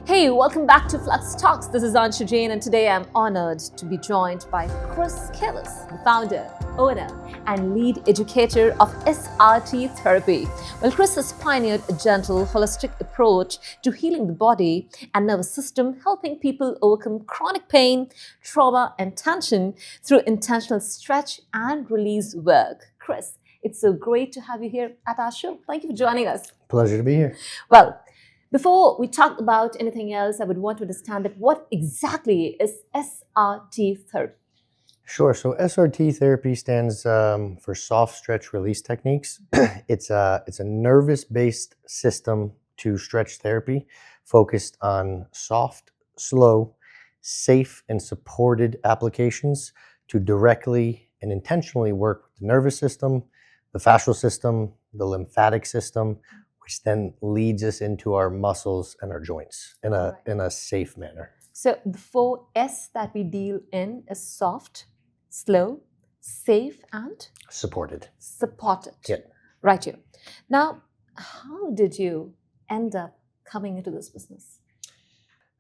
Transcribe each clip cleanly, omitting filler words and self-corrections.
Hey, welcome back to Fluxx Talks. This is Anshu Jain, and today I'm honored to be joined by Chris Kalisz, the founder, owner, and lead educator of SRT Therapy. Well, Chris has pioneered a gentle, holistic approach to healing the body and nervous system, helping people overcome chronic pain, trauma, and tension through intentional stretch and release work. Chris, it's so great to have you here at our show. Thank you for joining us. Pleasure to be here. Well, before we talk about anything else, I would want to understand that what exactly is SRT therapy? Sure. So SRT therapy stands for soft stretch release techniques. It's a nervous-based system to stretch therapy focused on soft, slow, safe, and supported applications to directly and intentionally work with the nervous system, the fascial system, the lymphatic system, which then leads us into our muscles and our joints in a safe manner. So the 4S that we deal in is soft, slow, safe, and supported. Yeah. Right here. Now, how did you end up coming into this business?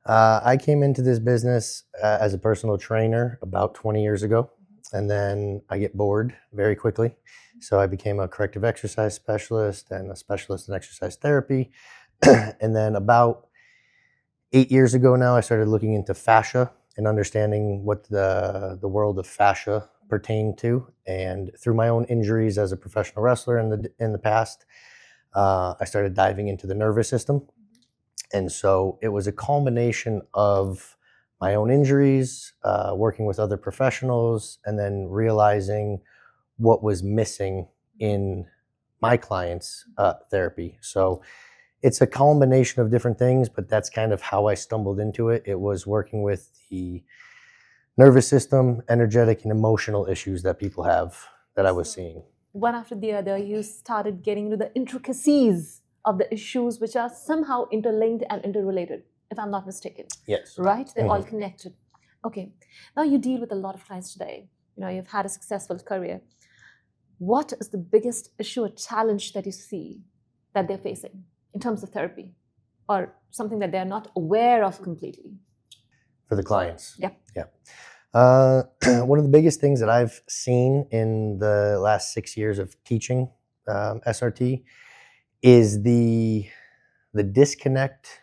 I came into this business as a personal trainer about 20 years ago, and then I get bored very quickly. So I became a corrective exercise specialist and a specialist in exercise therapy. And then about 8 years ago now, I started looking into fascia and understanding what the world of fascia pertained to. And through my own injuries as a professional wrestler in the past, I started diving into the nervous system. And so it was a culmination of my own injuries, working with other professionals, and then realizing what was missing in my clients' therapy. So it's a combination of different things, but that's kind of how I stumbled into it. It was working with the nervous system, energetic and emotional issues that people have that I was seeing. One after the other, you started getting into the intricacies of the issues which are somehow interlinked and interrelated, if I'm not mistaken. Yes. Right? They're all connected. Okay. Now you deal with a lot of clients today. You've had a successful career. What is the biggest issue or challenge that you see that they're facing in terms of therapy, or something that they're not aware of completely? For the clients? Yeah. One of the biggest things that I've seen in the last 6 years of teaching SRT is the disconnect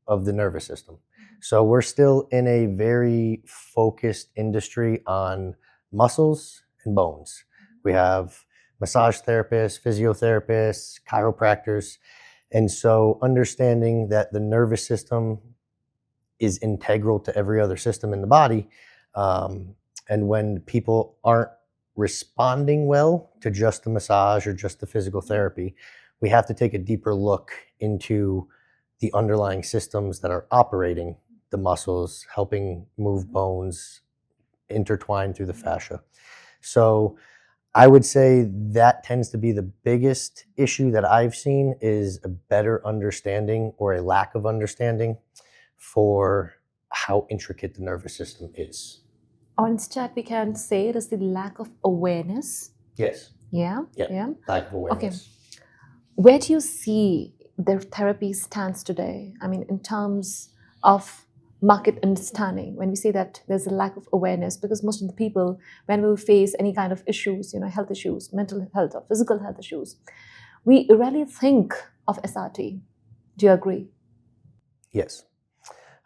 of the nervous system. So we're still in a very focused industry on muscles and bones. We have massage therapists, physiotherapists, chiropractors. And so understanding that the nervous system is integral to every other system in the body. And when people aren't responding well to just the massage or just the physical therapy, we have to take a deeper look into the underlying systems that are operating the muscles, helping move bones, intertwined through the fascia. So I would say that tends to be the biggest issue that I've seen, is a better understanding or a lack of understanding for how intricate the nervous system is. Or instead, we can say it is the lack of awareness. Yes. Yeah. Lack of awareness. Okay. Where do you see the therapy stands today? I mean, in terms of market understanding, when we say that there's a lack of awareness, because most of the people, when we face any kind of issues, health issues, mental health or physical health issues, we rarely think of SRT. Do you agree? Yes.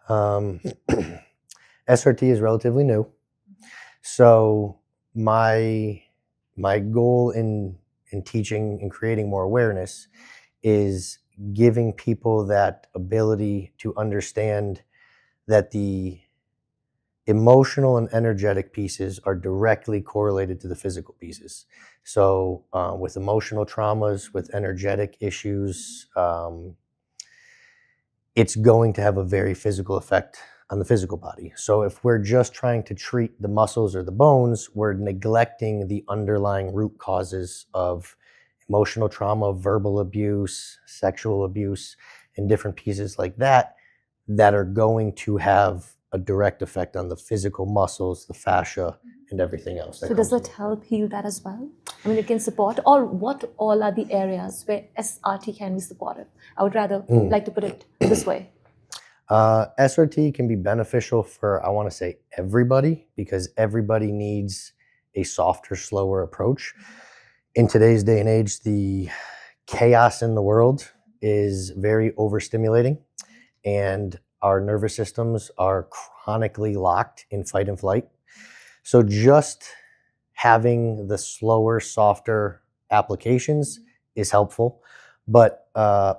SRT is relatively new. So my goal in teaching and creating more awareness is giving people that ability to understand that the emotional and energetic pieces are directly correlated to the physical pieces. So with emotional traumas, with energetic issues, it's going to have a very physical effect on the physical body. So if we're just trying to treat the muscles or the bones, we're neglecting the underlying root causes of emotional trauma, verbal abuse, sexual abuse, and different pieces like that are going to have a direct effect on the physical muscles, the fascia, and everything else. So does that help heal that as well? I mean, it can support, or what all are the areas where SRT can be supported? I would rather like to put it this way. SRT can be beneficial for, I want to say, everybody, because everybody needs a softer, slower approach. In today's day and age, the chaos in the world is very overstimulating, and our nervous systems are chronically locked in fight and flight. So just having the slower, softer applications is helpful, but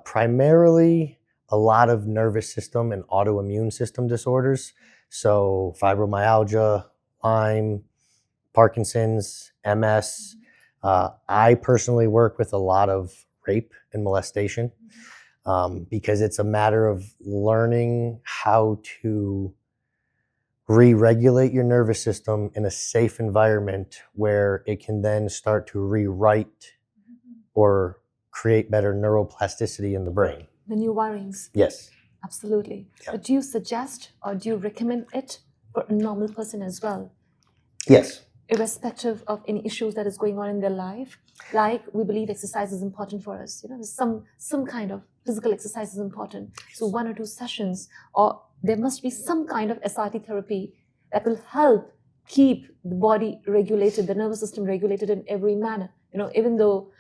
primarily a lot of nervous system and autoimmune system disorders, so fibromyalgia, Lyme, Parkinson's, MS. I personally work with a lot of rape and molestation, because it's a matter of learning how to re-regulate your nervous system in a safe environment where it can then start to rewrite or create better neuroplasticity in the brain. The new wirings. Yes. Absolutely. Yeah. But do you suggest or do you recommend it for a normal person as well? Yes. Irrespective of any issues that is going on in their life? Like, we believe exercise is important for us. Some kind of physical exercise is important. So 1 or 2 sessions, or there must be some kind of SRT therapy that will help keep the body regulated, the nervous system regulated in every manner. Even though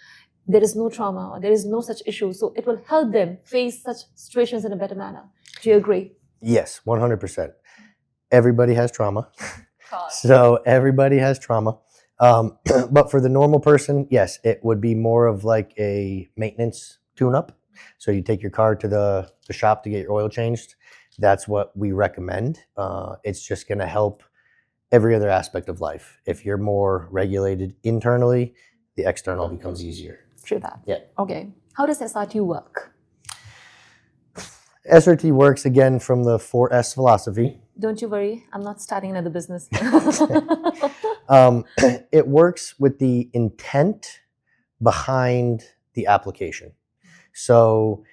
there is no trauma or there is no such issue, so it will help them face such situations in a better manner. Do you agree? Yes, 100%. Everybody has trauma. So everybody has trauma. But for the normal person, yes, it would be more of like a maintenance tune-up. So you take your car to the shop to get your oil changed. That's what we recommend. It's just going to help every other aspect of life. If you're more regulated internally, the external becomes easier. True that. Yeah. Okay. How does SRT work? SRT works, again, from the 4S philosophy. Don't you worry, I'm not starting another business. It works with the intent behind the application. So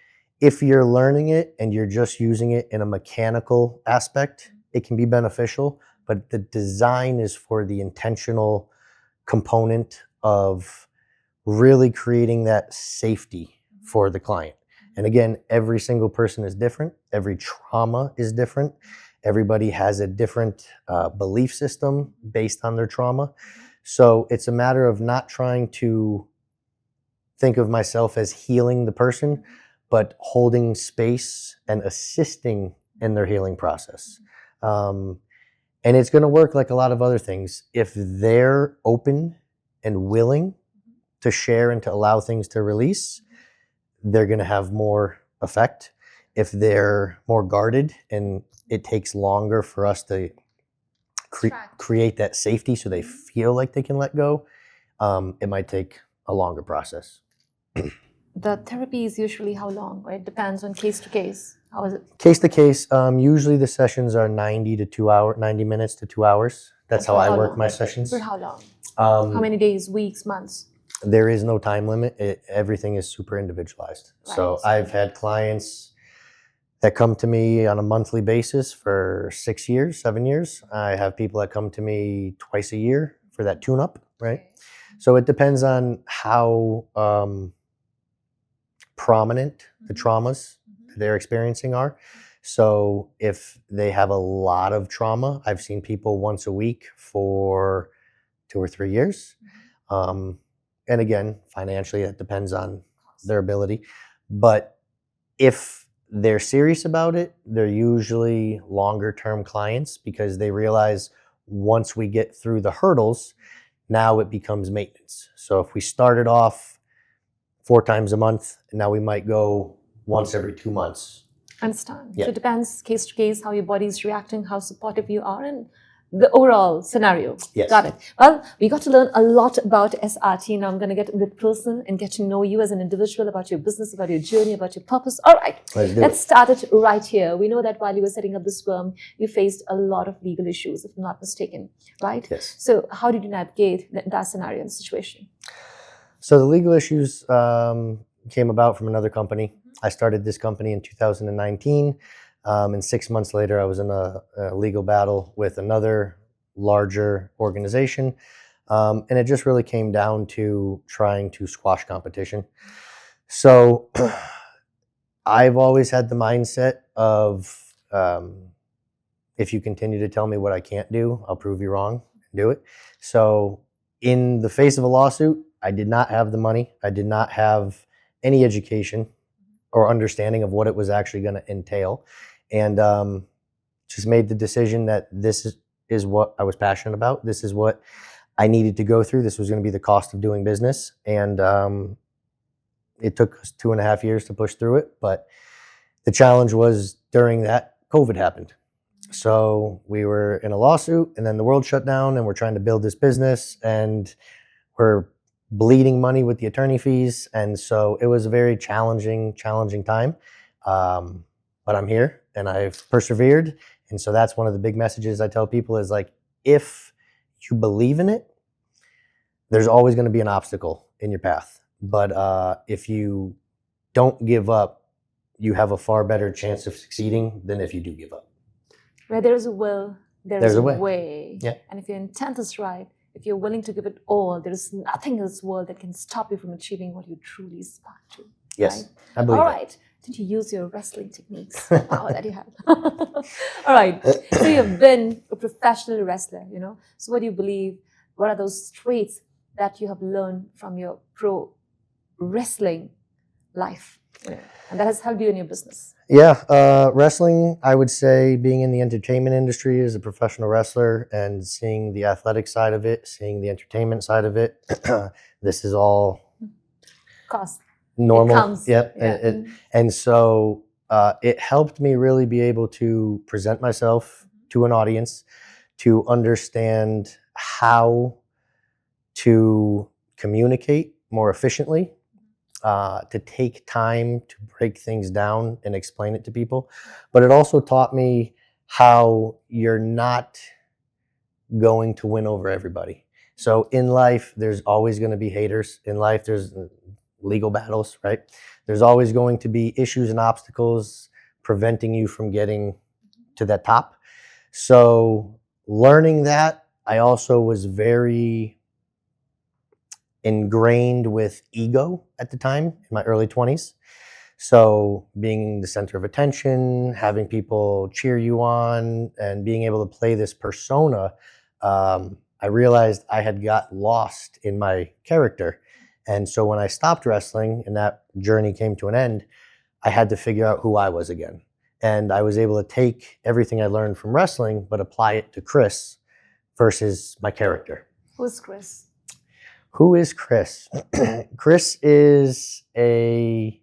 if you're learning it and you're just using it in a mechanical aspect, it can be beneficial, but the design is for the intentional component of really creating that safety for the client. And again, every single person is different. Every trauma is different. Everybody has a different belief system based on their trauma. So it's a matter of not trying to think of myself as healing the person, but holding space and assisting in their healing process. And it's going to work like a lot of other things. If they're open and willing to share and to allow things to release, they're going to have more effect. If they're more guarded and it takes longer for us to create that safety so they feel like they can let go, it might take a longer process. The therapy is usually how long, right? Depends on case to case. How is it? Case to case. Usually the sessions are 90 minutes to 2 hours. That's how I work my sessions. For how long? How many days, weeks, months? There is no time limit. Everything is super individualized. Right. So I've had clients that come to me on a monthly basis for 6 years, 7 years. I have people that come to me twice a year for that tune-up, right? So it depends on how prominent the traumas they're experiencing are. So if they have a lot of trauma, I've seen people once a week for 2 or 3 years. And again, financially, it depends on their ability. But if they're serious about it, they're usually longer term clients, because they realize once we get through the hurdles, now it becomes maintenance. So if we started off 4 times a month, now we might go once every 2 months. Understand. Yeah. So it depends case to case, how your body is reacting, how supportive you are, and the overall scenario. Yes. Got it. Well, we got to learn a lot about SRT. Now I'm going to get a bit personal and get to know you as an individual, about your business, about your journey, about your purpose. All right. Let's start it right here. We know that while you were setting up this firm, you faced a lot of legal issues, if I'm not mistaken, right? Yes. So how did you navigate that scenario and situation? So the legal issues came about from another company. I started this company in 2019. And 6 months later, I was in a legal battle with another larger organization. And it just really came down to trying to squash competition. So I've always had the mindset of if you continue to tell me what I can't do, I'll prove you wrong and do it. So in the face of a lawsuit, I did not have the money. I did not have any education or understanding of what it was actually going to entail. And just made the decision that this is what I was passionate about. This is what I needed to go through. This was going to be the cost of doing business. And it took us 2.5 years to push through it. But the challenge was during that, COVID happened. So we were in a lawsuit, and then the world shut down, and we're trying to build this business, and we're bleeding money with the attorney fees. And so it was a very challenging time. But I'm here and I've persevered. And so that's one of the big messages I tell people is like, if you believe in it, there's always going to be an obstacle in your path. But if you don't give up, you have a far better chance of succeeding than if you do give up. Where there's a will, there's a way. Yeah. And if your intent is right, if you're willing to give it all, there is nothing in this world that can stop you from achieving what you truly aspire to. Yes, right? I believe All that. right. Did you use your wrestling techniques? Power that you have. All right. So you've been a professional wrestler, you know. So what do you believe? What are those traits that you have learned from your pro wrestling life? You know, and that has helped you in your business? Yeah, wrestling, I would say being in the entertainment industry as a professional wrestler and seeing the athletic side of it, seeing the entertainment side of it, this is all Cost. normal. It comes. Yep. Yeah. And so it helped me really be able to present myself to an audience, to understand how to communicate more efficiently, to take time to break things down and explain it to people. But it also taught me how you're not going to win over everybody. So in life, there's always going to be haters. In life, there's legal battles, right? There's always going to be issues and obstacles preventing you from getting to that top. So learning that, I also was very ingrained with ego at the time in my early 20s. So being the center of attention, having people cheer you on, and being able to play this persona, I realized I had got lost in my character. And so when I stopped wrestling and that journey came to an end, I had to figure out who I was again. And I was able to take everything I learned from wrestling, but apply it to Chris versus my character. Who's Chris? Who is Chris? Chris is a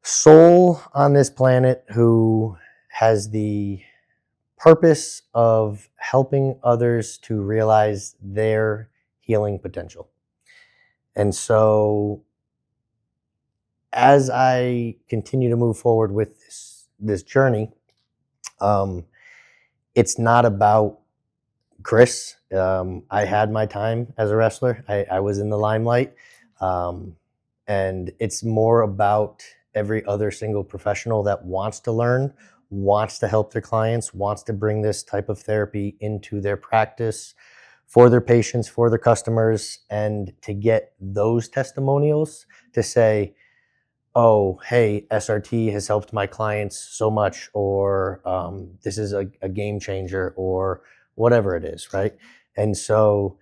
soul on this planet who has the purpose of helping others to realize their healing potential. And so as I continue to move forward with this journey, it's not about Chris. I had my time as a wrestler. I was in the limelight. And it's more about every other single professional that wants to learn, wants to help their clients, wants to bring this type of therapy into their practice for their patients, for their customers, and to get those testimonials to say, oh, hey, SRT has helped my clients so much, or this is a game changer, or whatever it is, right? And so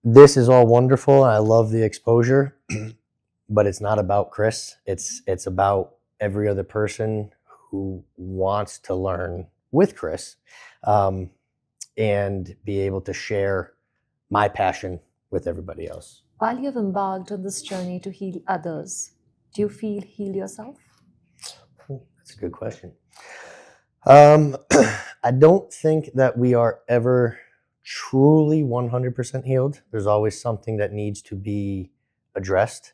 this is all wonderful. I love the exposure, but it's not about Chris. It's about every other person who wants to learn with Chris, and be able to share my passion with everybody else. While you've embarked on this journey to heal others, do you feel healed yourself? That's a good question. I don't think that we are ever truly 100% healed. There's always something that needs to be addressed.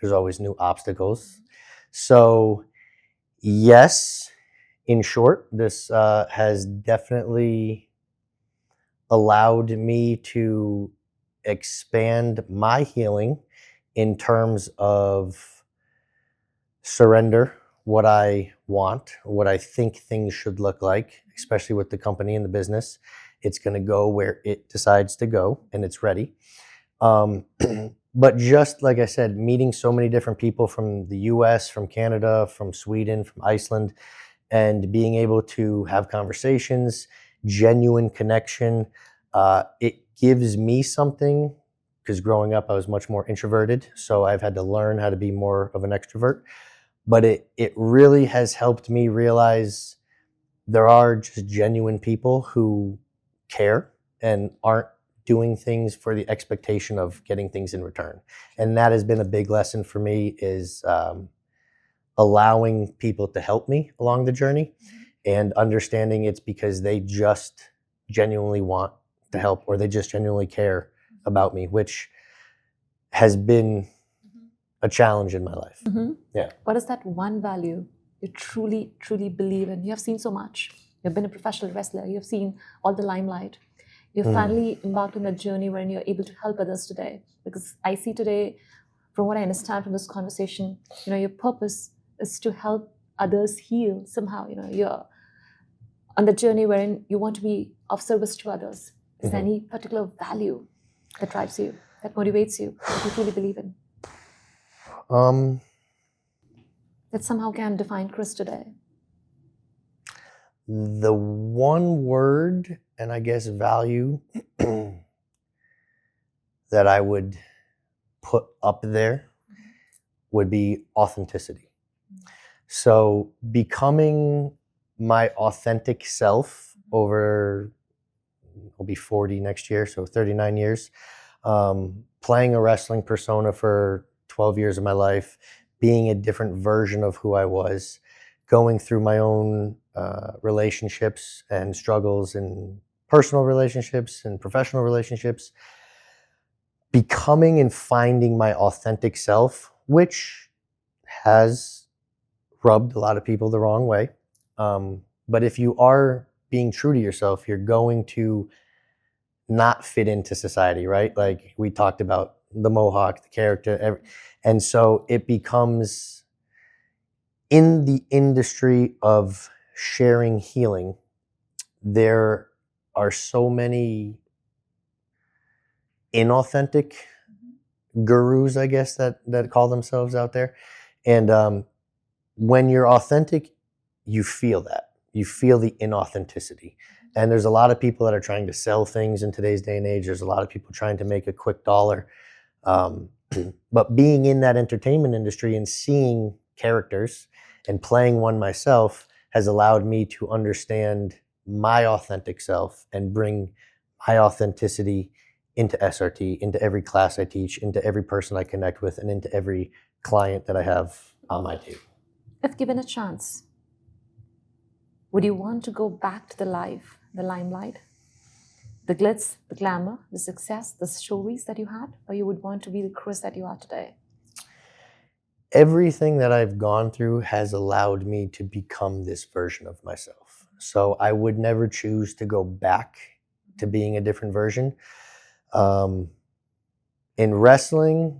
There's always new obstacles. So yes, in short, this has definitely allowed me to expand my healing in terms of surrender what I want, what I think things should look like, especially with the company and the business. It's going to go where it decides to go, and it's ready. But just like I said, meeting so many different people from the US, from Canada, from Sweden, from Iceland, and being able to have conversations, genuine connection, it gives me something, because growing up I was much more introverted, so I've had to learn how to be more of an extrovert. But it really has helped me realize there are just genuine people who care and aren't doing things for the expectation of getting things in return. And that has been a big lesson for me, is allowing people to help me along the journey and understanding it's because they just genuinely want to help, or they just genuinely care about me, which has been a challenge in my life. Yeah. What is that one value you truly, truly believe in? You have seen so much. You've been a professional wrestler. You've seen all the limelight. You've finally embarked on a journey wherein you're able to help others today. Because I see today, from what I understand from this conversation, your purpose is to help others heal somehow. You're on the journey wherein you want to be of service to others. Is there any particular value that drives you, that motivates you, that you truly believe in? That somehow can define Chris today? The one word, and I guess value, that I would put up there would be authenticity. So becoming my authentic self over, I'll be 40 next year, so 39 years, playing a wrestling persona for 12 years of my life, being a different version of who I was, going through my own relationships and struggles in personal relationships and professional relationships, becoming and finding my authentic self, which has rubbed a lot of people the wrong way. But if you are being true to yourself, you're going to not fit into society, right? Like we talked about the mohawk, the character, and so it becomes, in the industry of sharing healing, there are so many inauthentic gurus, I guess, that call themselves out there. And when you're authentic, you feel that. You feel the inauthenticity. And there's a lot of people that are trying to sell things in today's day and age. There's a lot of people trying to make a quick dollar. But being in that entertainment industry and seeing characters and playing one myself has allowed me to understand my authentic self and bring my authenticity into SRT, into every class I teach, into every person I connect with, and into every client that I have on my team. If given a chance, would you want to go back to the life, the limelight, the glitz, the glamour, the success, the stories that you had, or you would want to be the Chris that you are today? Everything that I've gone through has allowed me to become this version of myself. So I would never choose to go back to being a different version. In wrestling,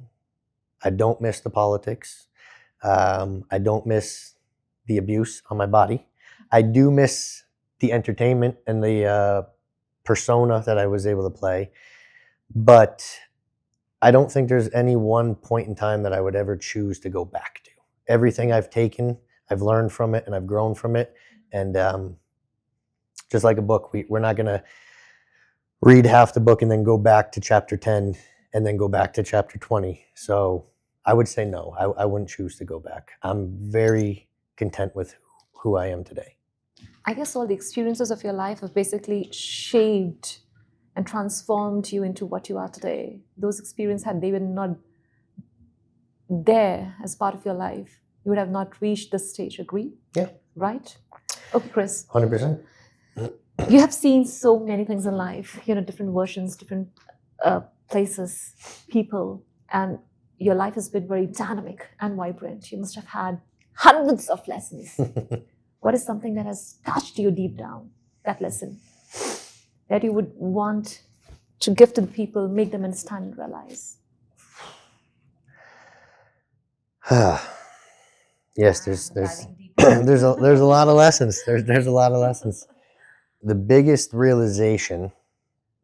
I don't miss the politics. I don't miss the abuse on my body. I do miss the entertainment and the persona that I was able to play. But I don't think there's any one point in time that I would ever choose to go back to. Everything I've taken, I've learned from it and I've grown from it. And just like a book, we're not going to read half the book and then go back to chapter 10 and then go back to chapter 20. So I would say no, I wouldn't choose to go back. I'm very content with who I am today. I guess all the experiences of your life have basically shaped and transformed you into what you are today. Those experiences, had they been not there as part of your life, you would have not reached this stage. Agree? Yeah. Right? Okay, Chris. 100%. You have seen so many things in life, different versions, different places, people, and your life has been very dynamic and vibrant. You must have had hundreds of lessons. What is something that has touched you deep down, that lesson, that you would want to give to the people, make them understand and realize? Yes, there's there's a lot of lessons. There's a lot of lessons. The biggest realization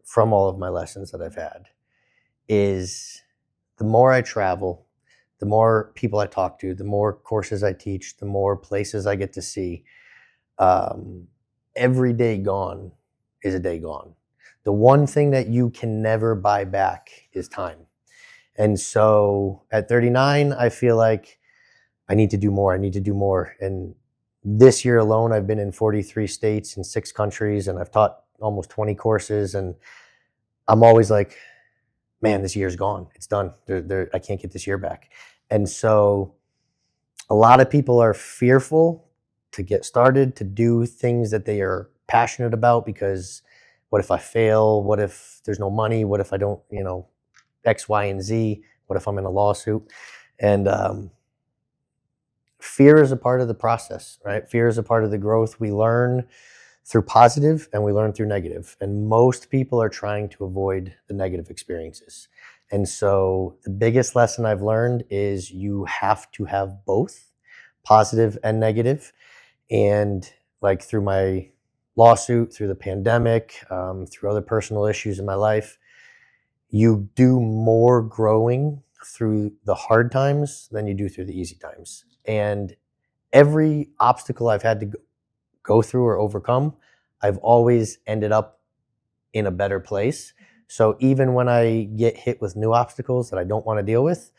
from all of my lessons that I've had is the more I travel, the more people I talk to, the more courses I teach, the more places I get to see, every day gone is a day gone. The one thing that you can never buy back is time. And so at 39, I feel like I need to do more. I need to do more. And this year alone, I've been in 43 states and 6 countries, and I've taught almost 20 courses. And I'm always like, man, this year's gone. It's done. I can't get this year back. And so a lot of people are fearful to get started, to do things that they are passionate about, because what if I fail? What if there's no money? What if I don't, X, Y, and Z? What if I'm in a lawsuit? And fear is a part of the process, right? Fear is a part of the growth. We learn through positive and we learn through negative. And most people are trying to avoid the negative experiences. And so the biggest lesson I've learned is you have to have both positive and negative. And like through my lawsuit, through the pandemic, through other personal issues in my life, you do more growing through the hard times than you do through the easy times. And every obstacle I've had to go through or overcome, I've always ended up in a better place. So even when I get hit with new obstacles that I don't want to deal with,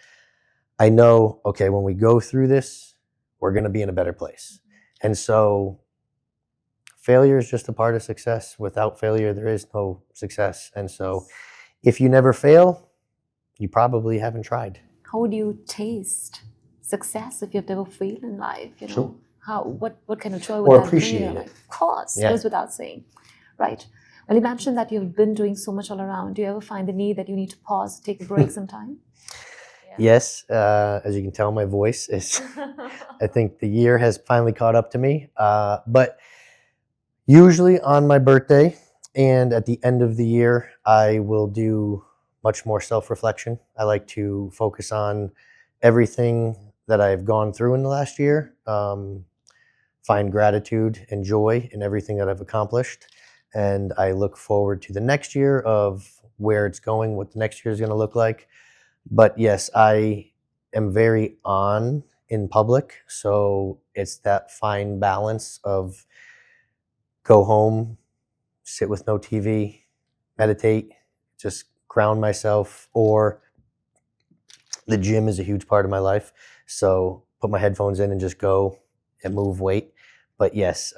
I know, okay, when we go through this, we're going to be in a better place. And so failure is just a part of success. Without failure, there is no success. And so if you never fail, you probably haven't tried. How would you taste success if you've never failed in life? Sure. What kind of joy would Or that bring appreciate you? it. Of course, Yeah. goes without saying. Right. Well, you mentioned that you've been doing so much all around. Do you ever find the need that you need to pause, take a break sometime? Yes. As you can tell, my voice is, I think the year has finally caught up to me. But usually on my birthday and at the end of the year, I will do much more self-reflection. I like to focus on everything that I've gone through in the last year, find gratitude and joy in everything that I've accomplished. And I look forward to the next year of where it's going, what the next year is going to look like. But yes, I am very on in public. So it's that fine balance of go home, sit with no TV, meditate, just ground myself, or the gym is a huge part of my life. So put my headphones in and just go and move weight. But yes,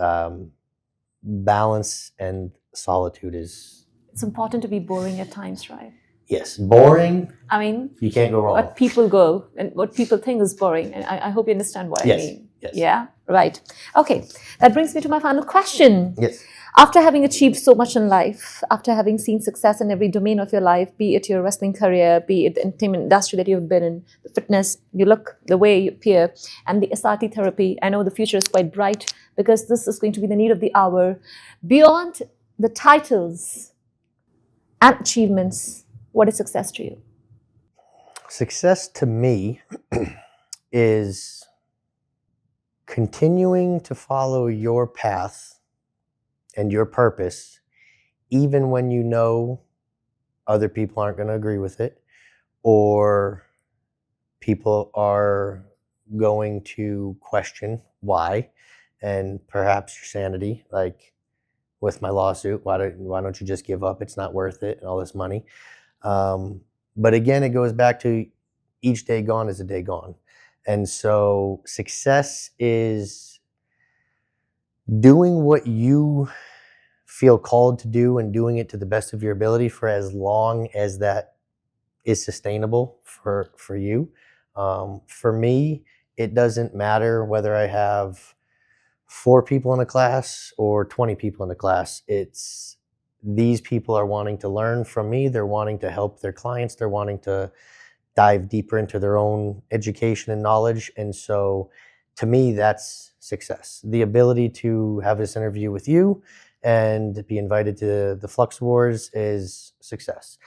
balance and solitude is... It's important to be boring at times, right? Yes, boring. I mean, you can't go wrong. What people go and what people think is boring. And I hope you understand what I mean. Yes. Yeah, right. Okay, that brings me to my final question. Yes. After having achieved so much in life, after having seen success in every domain of your life, be it your wrestling career, be it the entertainment industry that you've been in, the fitness, you look, the way you appear, and the SRT therapy, I know the future is quite bright because this is going to be the need of the hour. Beyond the titles and achievements, what is success to you? Success to me is continuing to follow your path and your purpose, even when you know other people aren't going to agree with it, or people are going to question why, and perhaps your sanity, like with my lawsuit, why don't you just give up? It's not worth it, and all this money. But again, it goes back to each day gone is a day gone. And so success is doing what you feel called to do and doing it to the best of your ability for as long as that is sustainable for you. For me, it doesn't matter whether I have 4 people in a class or 20 people in a class. It's these people are wanting to learn from me. They're wanting to help their clients. They're wanting to dive deeper into their own education and knowledge. And so to me, that's success. The ability to have this interview with you and be invited to the Fluxx Wars is success.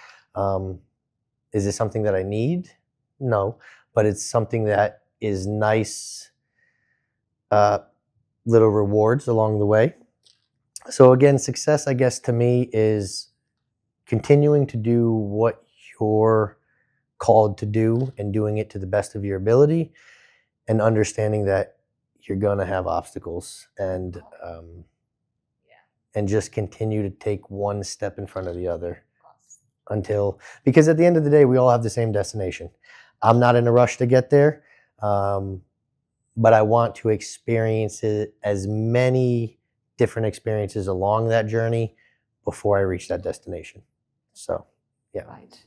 Is this something that I need? No, but it's something that is nice, little rewards along the way. So again, success, I guess, to me is continuing to do what your called to do and doing it to the best of your ability, and understanding that you're going to have obstacles, and just continue to take one step in front of the other because at the end of the day, we all have the same destination. I'm not in a rush to get there, but I want to experience as many different experiences along that journey before I reach that destination. So, yeah. Right.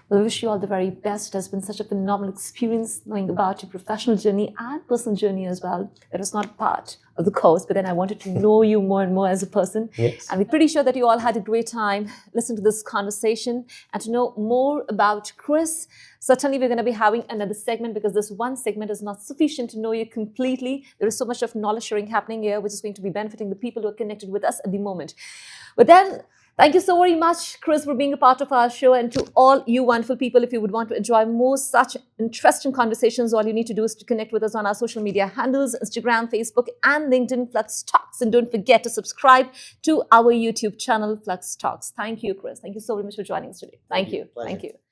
Well, I wish you all the very best. It has been such a phenomenal experience knowing about your professional journey and personal journey as well. It was not part of the course, but then I wanted to know you more and more as a person. Yes. And we're pretty sure that you all had a great time listening to this conversation and to know more about Chris. Certainly, we're going to be having another segment because this one segment is not sufficient to know you completely. There is so much of knowledge sharing happening here, which is going to be benefiting the people who are connected with us at the moment. But then, thank you so very much, Chris, for being a part of our show. And to all you wonderful people, if you would want to enjoy more such interesting conversations, all you need to do is to connect with us on our social media handles, Instagram, Facebook, and LinkedIn, Fluxx Talks. And don't forget to subscribe to our YouTube channel, Fluxx Talks. Thank you, Chris. Thank you so very much for joining us today. Thank you. Pleasure. Thank you.